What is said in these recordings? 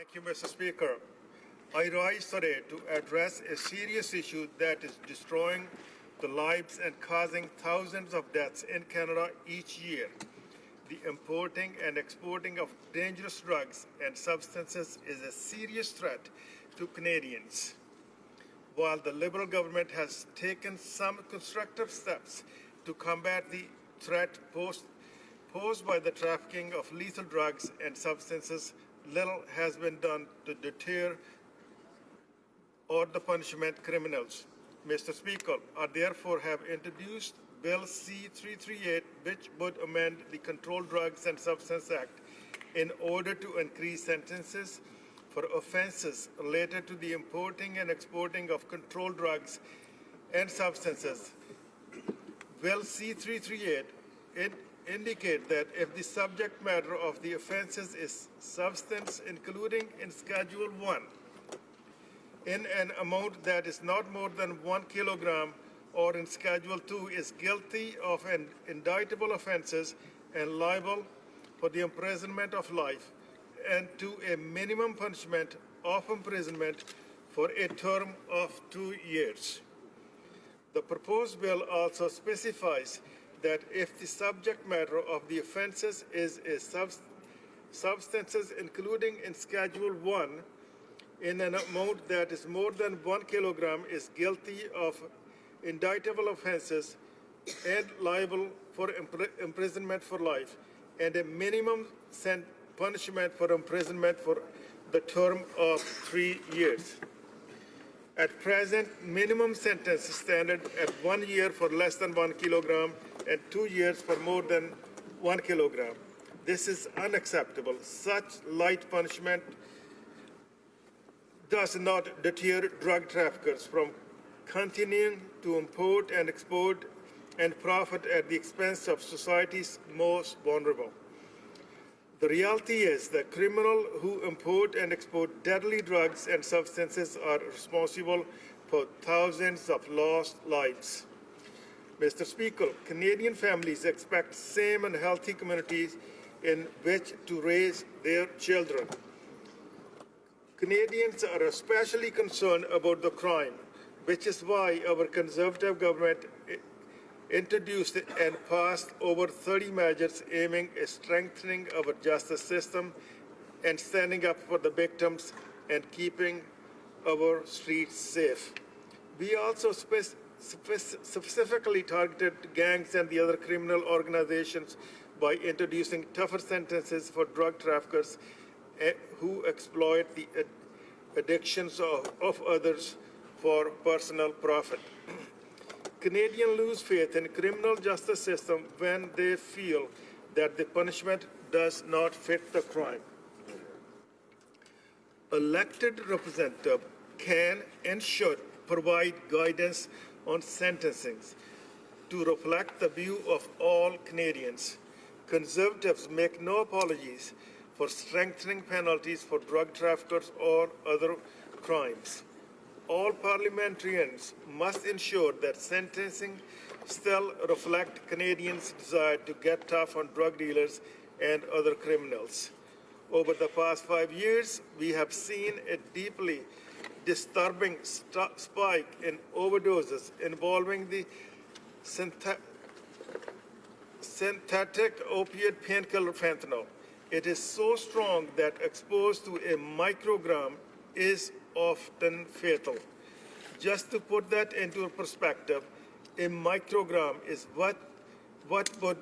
Thank you, Mr. Speaker. I rise today to address a serious issue that is destroying the lives and causing thousands of deaths in Canada each year. The importing and exporting of dangerous drugs and substances is a serious threat to Canadians. While the Liberal government has taken some constructive steps to combat the threat posed by the trafficking of lethal drugs and substances, little has been done to deter or the punishment criminals. Mr. Speaker, I therefore have introduced Bill C-338, which would amend the Controlled Drugs and Substances Act in order to increase sentences for offenses related to the importing and exporting of controlled drugs and substances. Bill C-338 indicate that if the subject matter of the offenses is substance including in Schedule 1 in an amount that is not more than 1 kilogram, or in Schedule 2 is guilty of an indictable offenses and liable for the imprisonment of life and to a minimum punishment of imprisonment for a term of 2 years. The proposed bill also specifies that if the subject matter of the offenses is a substances including in Schedule 1 in an amount that is more than 1 kilogram is guilty of indictable offenses and liable for imprisonment for life and a minimum punishment for imprisonment for the term of 3 years. At present, minimum sentence is standard at 1 year for less than 1 kilogram and 2 years for more than 1 kilogram. This is unacceptable. Such light punishment does not deter drug traffickers from continuing to import and export and profit at the expense of society's most vulnerable. The reality is that criminals who import and export deadly drugs and substances are responsible for thousands of lost lives. Mr. Speaker, Canadian families expect safe and healthy communities in which to raise their children. Canadians are especially concerned about the crime, which is why our Conservative government introduced and passed over 30 measures aiming at strengthening our justice system and standing up for the victims and keeping our streets safe. We also specifically targeted gangs and the other criminal organizations by introducing tougher sentences for drug traffickers who exploit the addictions of others for personal profit. Canadians lose faith in the criminal justice system when they feel that the punishment does not fit the crime. Elected representatives can and should provide guidance on sentencing to reflect the view of all Canadians. Conservatives make no apologies for strengthening penalties for drug traffickers or other crimes. All parliamentarians must ensure that sentencing still reflects Canadians' desire to get tough on drug dealers and other criminals. Over the past 5 years, we have seen a deeply disturbing spike in overdoses involving the synthetic opiate painkiller fentanyl. It is so strong that exposed to a microgram is often fatal. Just to put that into perspective, a microgram is what would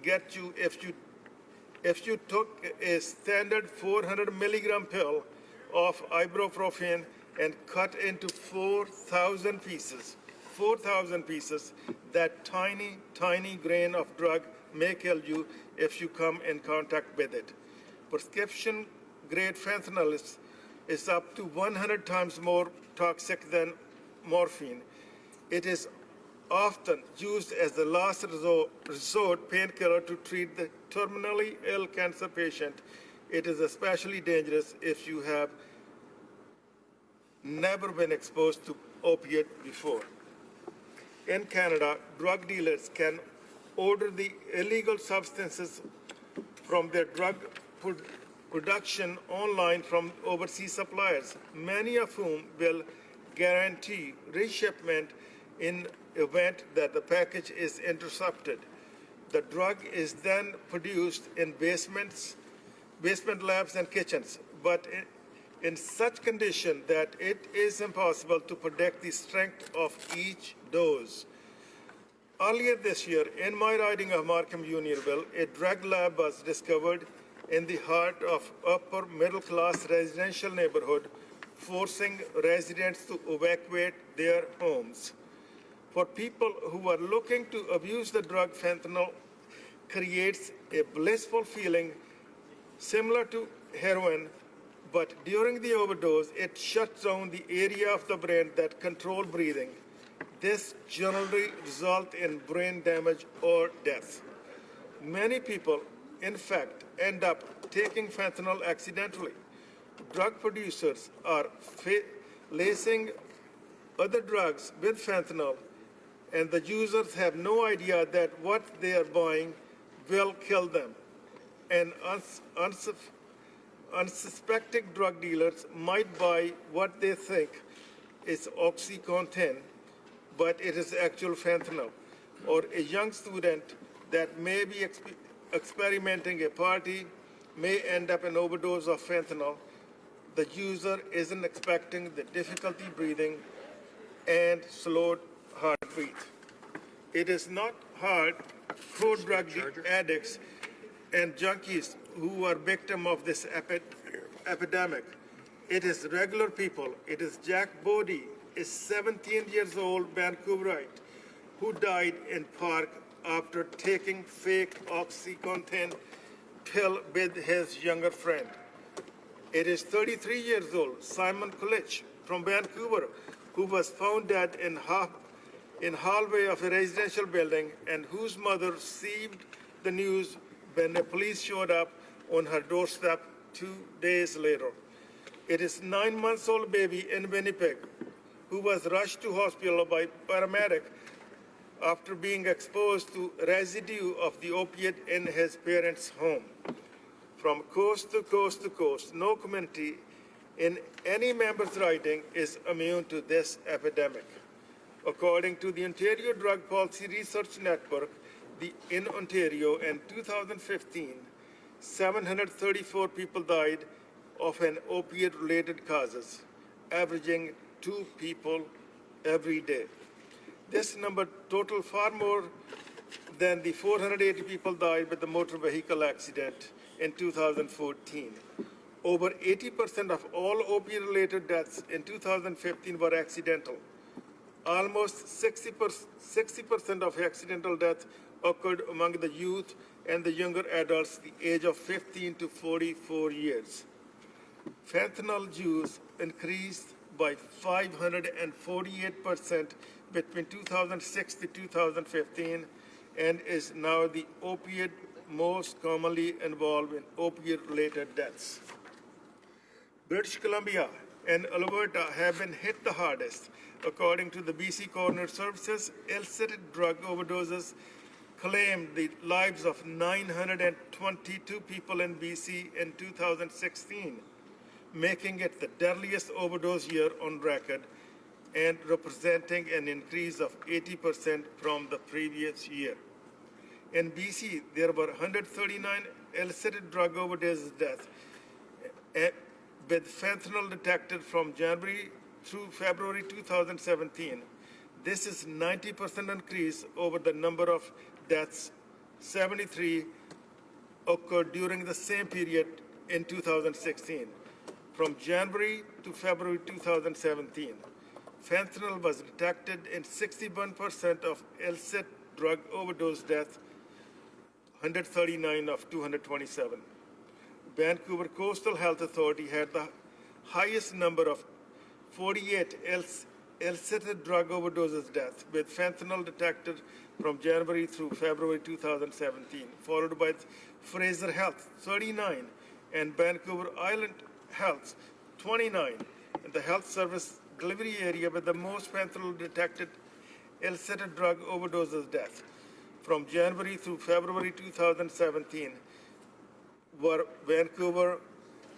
get you if you took a standard 400 milligram pill of ibuprofen and cut into 4,000 pieces. 4,000 pieces, that tiny grain of drug may kill you if you come in contact with it. Prescription grade fentanyl is up to 100 times more toxic than morphine. It is often used as the last resort painkiller to treat the terminally ill cancer patient. It is especially dangerous if you have never been exposed to opiate before. In Canada, drug dealers can order the illegal substances from their drug production online from overseas suppliers, many of whom will guarantee reshipment in event that the package is intercepted. The drug is then produced in basement labs and kitchens, but in such condition that it is impossible to predict the strength of each dose. Earlier this year, in my riding of Markham Unionville, a drug lab was discovered in the heart of upper middle class residential neighborhood, forcing residents to evacuate their homes. For people who are looking to abuse the drug, fentanyl creates a blissful feeling similar to heroin, but during the overdose, it shuts down the area of the brain that controls breathing. This generally results in brain damage or death. Many people, in fact, end up taking fentanyl accidentally. Drug producers are lacing other drugs with fentanyl, and the users have no idea that what they are buying will kill them. And unsuspecting drug dealers might buy what they think is OxyContin, but it is actual fentanyl. Or a young student that may be experimenting a party may end up an overdose of fentanyl. The user isn't expecting the difficulty breathing and slowed heartbeat. It is not hard for drug addicts and junkies who are victim of this epidemic. It is regular people. It is Jack Bodie, a 17 years old Vancouverite who died in park after taking fake OxyContin pill with his younger friend. It is 33 years old Simon Kulich from Vancouver who was found dead in hallway of a residential building and whose mother received the news when the police showed up on her doorstep 2 days later. It is 9-month-old baby in Winnipeg who was rushed to hospital by paramedic after being exposed to residue of the opiate in his parents' home. From coast to coast to coast, no community in any member's riding is immune to this epidemic. According to the Ontario Drug Policy Research Network, in Ontario in 2015, 734 people died of an opiate-related causes, averaging 2 people every day. This number totaled far more than the 480 people died with the motor vehicle accident in 2014. Over 80% of all opiate-related deaths in 2015 were accidental. Almost 60% of accidental deaths occurred among the youth and the younger adults, the age of 15 to 44 years. Fentanyl use increased by 548% between 2006 to 2015 and is now the opiate most commonly involved in opiate-related deaths. British Columbia and Alberta have been hit the hardest. According to the BC Coroner Services, illicit drug overdoses claimed the lives of 922 people in BC in 2016, making it the deadliest overdose year on record and representing an increase of 80% from the previous year. In BC, there were 139 illicit drug overdose deaths, with fentanyl detected from January through February 2017. This is 90% increase over the number of deaths. 73 occurred during the same period in 2016. From January to February 2017, fentanyl was detected in 61% of illicit drug overdose deaths, 139 of 227. Vancouver Coastal Health Authority had the highest number of 48 illicit drug overdoses deaths with fentanyl detected from January through February 2017, followed by Fraser Health, 39, and Vancouver Island Health, 29, in the health service delivery area with the most fentanyl detected illicit drug overdoses deaths. From January through February 2017 were Vancouver,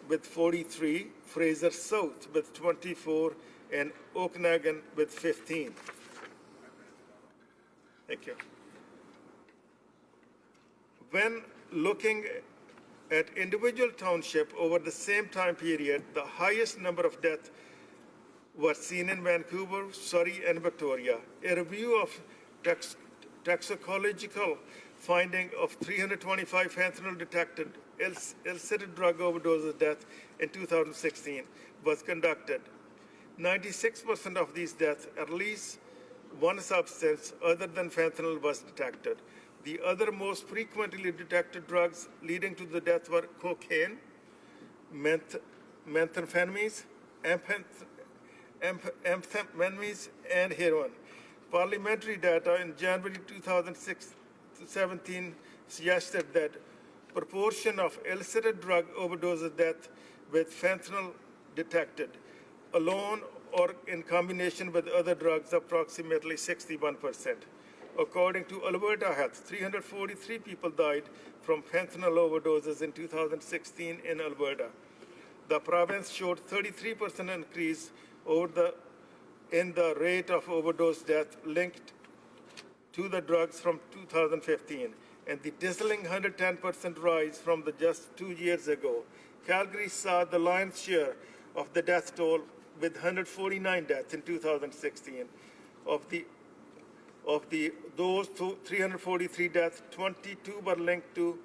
with 43, Fraser South with 24, and Okanagan with 15. Thank you. When looking at individual township over the same time period, the highest number of deaths were seen in Vancouver, Surrey, and Victoria. A review of toxicological finding of 325 fentanyl detected illicit drug overdose deaths in 2016 was conducted. 96% of these deaths, at least one substance other than fentanyl was detected. The other most frequently detected drugs leading to the death were cocaine, methamphetamines, amphetamines, and heroin. Parliamentary data in January 2017 suggested that proportion of illicit drug overdose death with fentanyl detected alone or in combination with other drugs approximately 61%. According to Alberta Health, 343 people died from fentanyl overdoses in 2016 in Alberta. The province showed 33% increase in the rate of overdose death linked to the drugs from 2015, and the dizzying 110% rise from just 2 years ago. Calgary saw the lion's share of the death toll with 149 deaths in 2016. Of those 343 deaths, 22 were linked to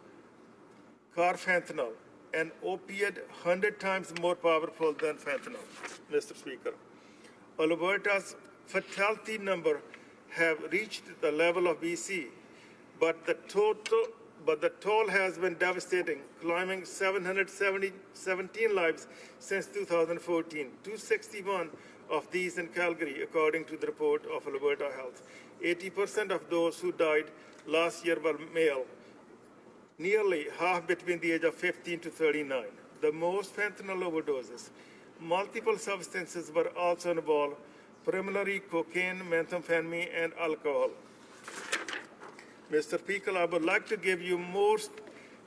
carfentanil, an opiate 100 times more powerful than fentanyl, Mr. Speaker. Alberta's fatality number have reached the level of BC, but the toll has been devastating, climbing 717 lives since 2014, 261 of these in Calgary, according to the report of Alberta Health. 80% of those who died last year were male, nearly half between the age of 15 to 39. The most fentanyl overdoses. Multiple substances were also involved, primarily cocaine, methamphetamine, and alcohol. Mr. Speaker, I would like to give you more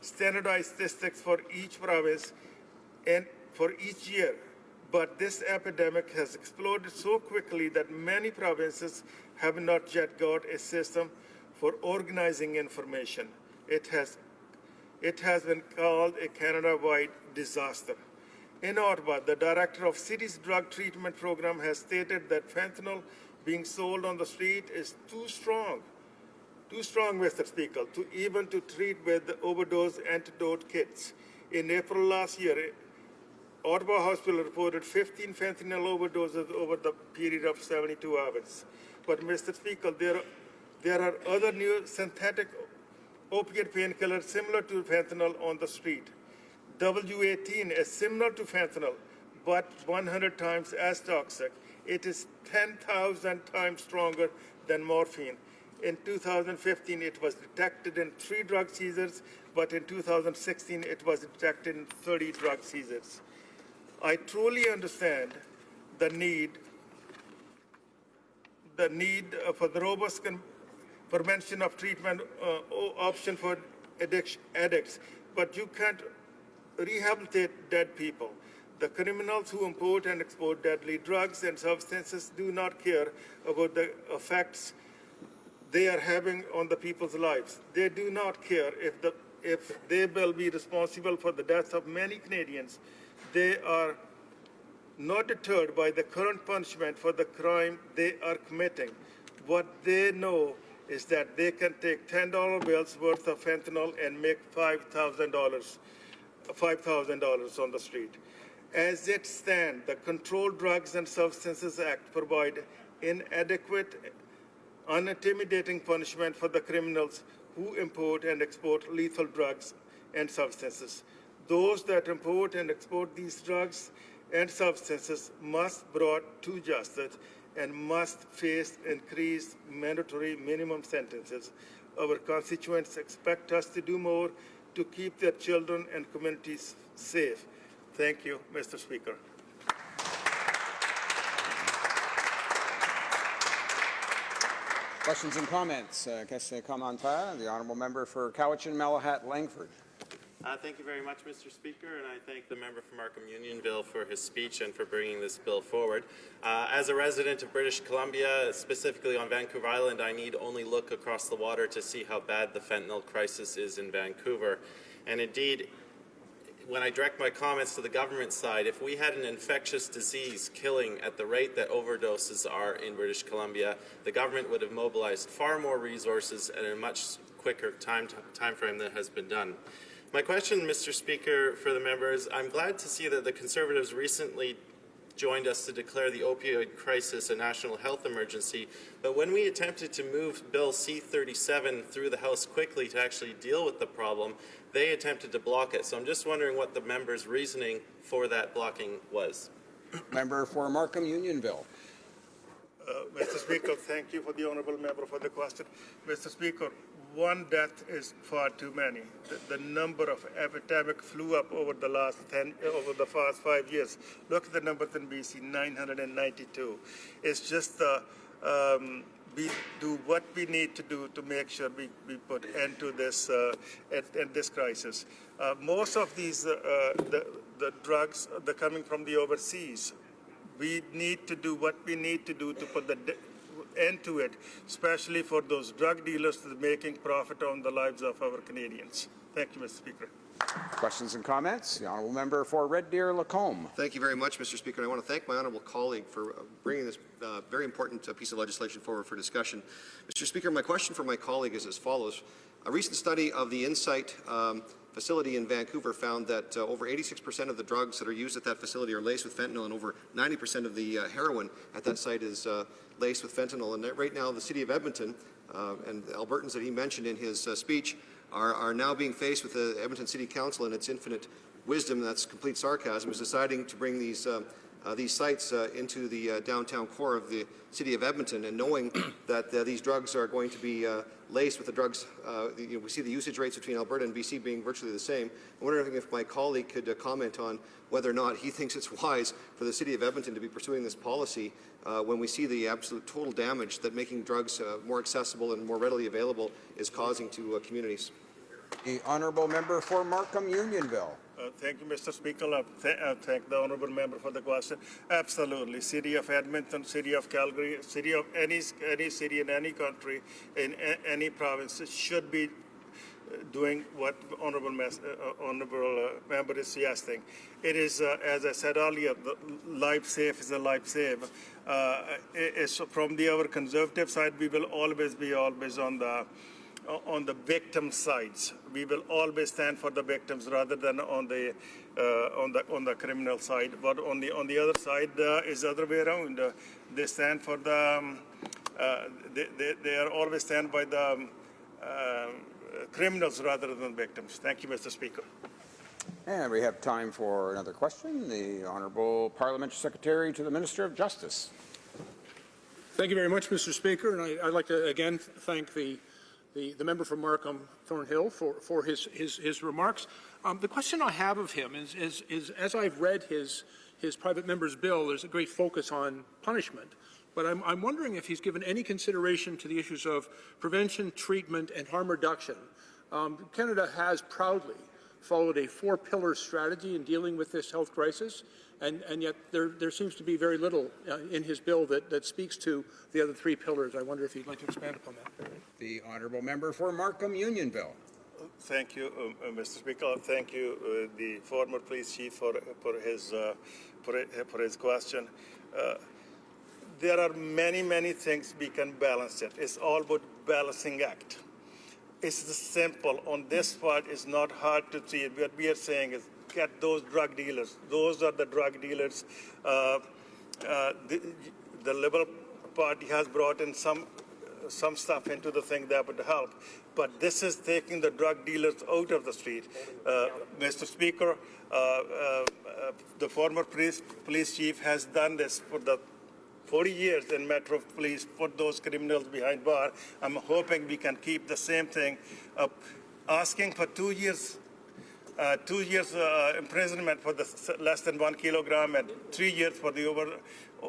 standardized statistics for each province and for each year, but this epidemic has exploded so quickly that many provinces have not yet got a system for organizing information. It has been called a Canada-wide disaster. In Ottawa, the director of City's drug treatment program has stated that fentanyl being sold on the street is too strong, Mr. Speaker, to treat with the overdose antidote kits. In April last year, Ottawa Hospital reported 15 fentanyl overdoses over the period of 72 hours. But, Mr. Speaker, there are other new synthetic opiate painkillers similar to fentanyl on the street. W18 is similar to fentanyl, but 100 times as toxic. It is 10,000 times stronger than morphine. In 2015, it was detected in 3 drug seizures, but in 2016, it was detected in 30 drug seizures. I truly understand the need for the robust prevention of treatment option for addicts, but you can't rehabilitate dead people. The criminals who import and export deadly drugs and substances do not care about the effects they are having on the people's lives. They do not care if they will be responsible for the deaths of many Canadians. They are not deterred by the current punishment for the crime they are committing. What they know is that they can take $10 bills worth of fentanyl and make $5,000 on the street. As it stands, the Controlled Drugs and Substances Act provides inadequate, unintimidating punishment for the criminals who import and export lethal drugs and substances. Those that import and export these drugs and substances must be brought to justice and must face increased mandatory minimum sentences. Our constituents expect us to do more to keep their children and communities safe. Thank you, Mr. Speaker. Questions and comments. Question commentaire. The honourable member for Cowichan, Malahat, Langford. Thank you very much, Mr. Speaker, and I thank the member from Markham Unionville for his speech and for bringing this bill forward. As a resident of British Columbia, specifically on Vancouver Island, I need only look across the water to see how bad the fentanyl crisis is in Vancouver. And indeed, when I direct my comments to the government side, if we had an infectious disease killing at the rate that overdoses are in British Columbia, the government would have mobilized far more resources and a much quicker time frame than has been done. My question, Mr. Speaker, for the members, I'm glad to see that the Conservatives recently joined us to declare the opioid crisis a national health emergency, but when we attempted to move Bill C-37 through the House quickly to actually deal with the problem, they attempted to block it. So I'm just wondering what the members' reasoning for that blocking was. Member for Markham Unionville. Mr. Speaker, thank you for the honourable member for the question. Mr. Speaker, one death is far too many. The number of epidemic flew up over the past 5 years. Look at the numbers in BC, 992. It's just we do what we need to do to make sure we put end to this this crisis. Most of these the drugs they're coming from the overseas. We need to do what we need to do to put the end to it, especially for those drug dealers that are making profit on the lives of our Canadians. Thank you, Mr. Speaker. Questions and comments? The honourable member for Red Deer Lacombe. Thank you very much, Mr. Speaker. And I want to thank my honourable colleague for bringing this very important piece of legislation forward for discussion. Mr. Speaker, my question for my colleague is as follows. A recent study of the Insight facility in Vancouver found that over 86% of the drugs that are used at that facility are laced with fentanyl, and over 90% of the heroin at that site is laced with fentanyl. And right now, the City of Edmonton and the Albertans that he mentioned in his speech are now being faced with the Edmonton City Council and its infinite wisdom, that's complete sarcasm, is deciding to bring these sites into the downtown core of the City of Edmonton, and knowing that these drugs are going to be laced with the drugs, we see the usage rates between Alberta and BC being virtually the same. I'm wondering if my colleague could comment on whether or not he thinks it's wise for the City of Edmonton to be pursuing this policy when we see the absolute total damage that making drugs more accessible and more readily available is causing to communities. The honourable member for Markham Unionville. Thank you, Mr. Speaker. I thank the honourable member for the question. Absolutely. City of Edmonton, City of Calgary, city of any city in any country, in any province should be doing what honourable member is suggesting. It is, as I said earlier, life safe is a life save. From our conservative side, we will always be on the victim sides. We will always stand for the victims rather than on the criminal side. But on the other side is the other way around. They stand for the they are always stand by the criminals rather than victims. Thank you, Mr. Speaker. And we have time for another question. The Honourable Parliamentary Secretary to the Minister of Justice. Thank you very much, Mr. Speaker, and I'd like to again thank the member from Markham Thornhill for his remarks. The question I have of him is as I've read his private member's bill, there's a great focus on punishment. But I'm wondering if he's given any consideration to the issues of prevention, treatment, and harm reduction. Canada has proudly followed a 4-pillar strategy in dealing with this health crisis, and yet there seems to be very little in his bill that speaks to the other 3 pillars. I wonder if he'd like to expand upon that. The honourable member for Markham Unionville. Thank you, Mr. Speaker. Thank you, the former police chief, for his question. There are many things we can balance it. It's all about balancing act. It's simple. On this part, it's not hard to see. What we are saying is get those drug dealers. Those are the drug dealers. The Liberal Party has brought in some stuff into the thing that would help. But this is taking the drug dealers out of the street. Mr. Speaker, the former police chief has done this for the 40 years in Metro Police, put those criminals behind bar. I'm hoping we can keep the same thing. Asking for 2 years imprisonment for the less than 1 kilogram and 3 years for the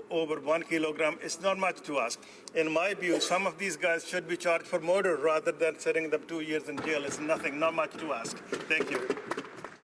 over 1 kilogram is not much to ask. In my view, some of these guys should be charged for murder rather than sitting them 2 years in jail. It's not much to ask. Thank you.